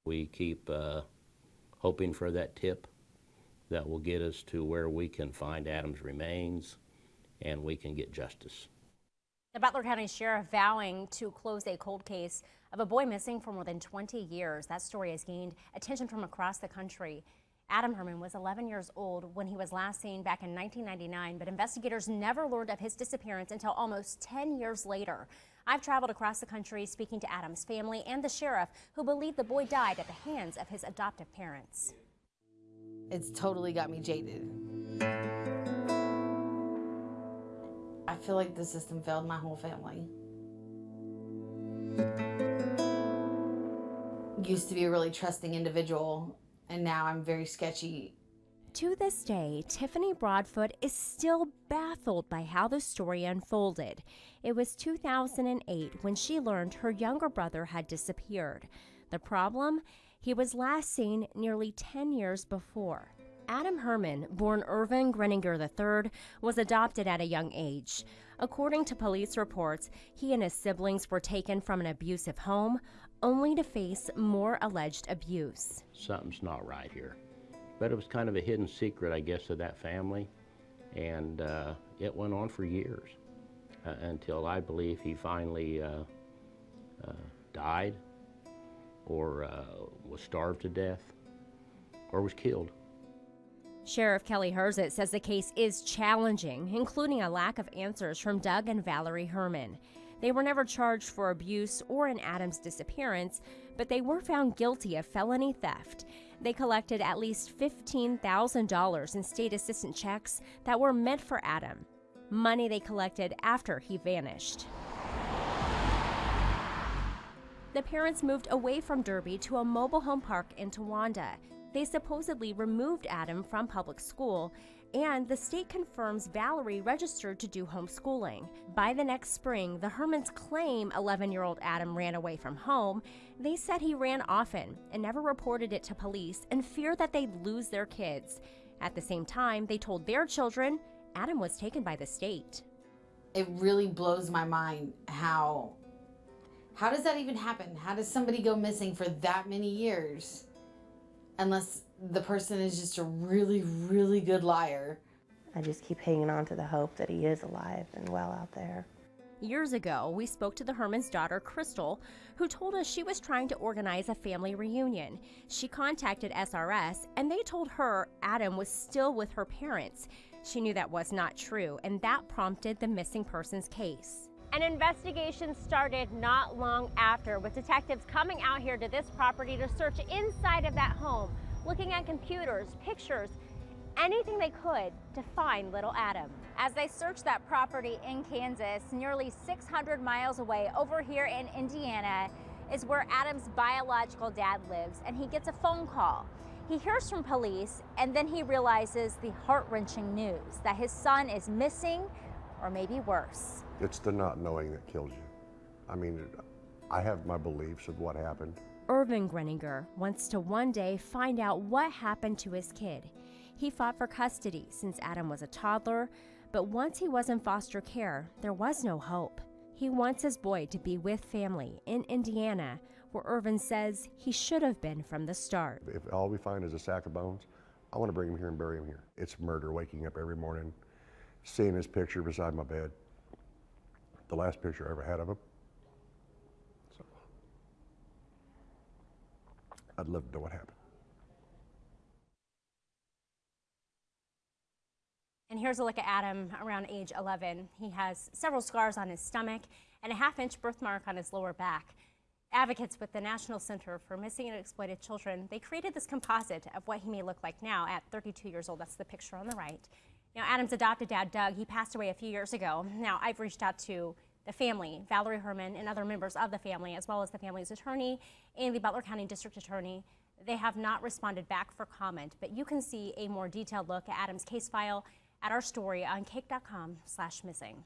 We keep hoping for that tip that will get us to where we can find Adam's remains and we can get justice. The Butler County Sheriff vowing to close a cold case of a boy missing for more than 20 years. That story has gained attention from across the country. Adam Herman was 11 years old when he was last seen back in 1999, but investigators never learned of his disappearance until almost 10 years later. I've traveled across the country speaking to Adam's family and the sheriff, who believe the boy died at the hands of his adoptive parents. It's totally got me jaded. I feel like the system failed my whole family. Used to be a really trusting individual, and now I'm very sketchy. To this day, Tiffany Broadfoot is still baffled by how the story unfolded. It was 2008 when she learned her younger brother had disappeared. The problem? He was last seen nearly 10 years before. Adam Herman, born Irvin Greninger III, was adopted at a young age. According to police reports, he and his siblings were taken from an abusive home, only to face more alleged abuse. Something's not right here. But it was kind of a hidden secret, I guess, of that family. And it went on for years until I believe he finally died or was starved to death or was killed. Sheriff Kelly Herzit says the case is challenging, including a lack of answers from Doug and Valerie Herman. They were never charged for abuse or in Adam's disappearance, but they were found guilty of felony theft. They collected at least $15,000 in state assistance checks that were meant for Adam, money they collected after he vanished. The parents moved away from Derby to a mobile home park in Towanda. They supposedly removed Adam from public school, and the state confirms Valerie registered to do homeschooling. By the next spring, the Hermans claim 11-year-old Adam ran away from home. They said he ran often and never reported it to police in fear that they'd lose their kids. At the same time, they told their children Adam was taken by the state. It really blows my mind how does that even happen? How does somebody go missing for that many years? Unless the person is just a really, really good liar. I just keep hanging on to the hope that he is alive and well out there. Years ago, we spoke to the Herman's daughter, Crystal, who told us she was trying to organize a family reunion. She contacted SRS, and they told her Adam was still with her parents. She knew that was not true, and that prompted the missing persons case. An investigation started not long after, with detectives coming out here to this property to search inside of that home, looking at computers, pictures, anything they could to find little Adam. As they searched that property in Kansas, nearly 600 miles away, over here in Indiana, is where Adam's biological dad lives, and he gets a phone call. He hears from police, and then he realizes the heart-wrenching news that his son is missing, or maybe worse. It's the not knowing that kills you. I mean, I have my beliefs of what happened. Irvin Greninger wants to one day find out what happened to his kid. He fought for custody since Adam was a toddler, but once he was in foster care, there was no hope. He wants his boy to be with family in Indiana, where Irvin says he should have been from the start. If all we find is a sack of bones, I want to bring him here and bury him here. It's murder, waking up every morning, seeing his picture beside my bed. The last picture I ever had of him. So, I'd love to know what happened. And here's a look at Adam around age 11. He has several scars on his stomach and a half-inch birthmark on his lower back. Advocates with the National Center for Missing and Exploited Children, they created this composite of what he may look like now at 32 years old. That's the picture on the right. Now, Adam's adopted dad, Doug, he passed away a few years ago. Now, I've reached out to the family, Valerie Herman, and other members of the family, as well as the family's attorney and the Butler County District Attorney. They have not responded back for comment, but you can see a more detailed look at Adam's case file at our story on cake.com/missing.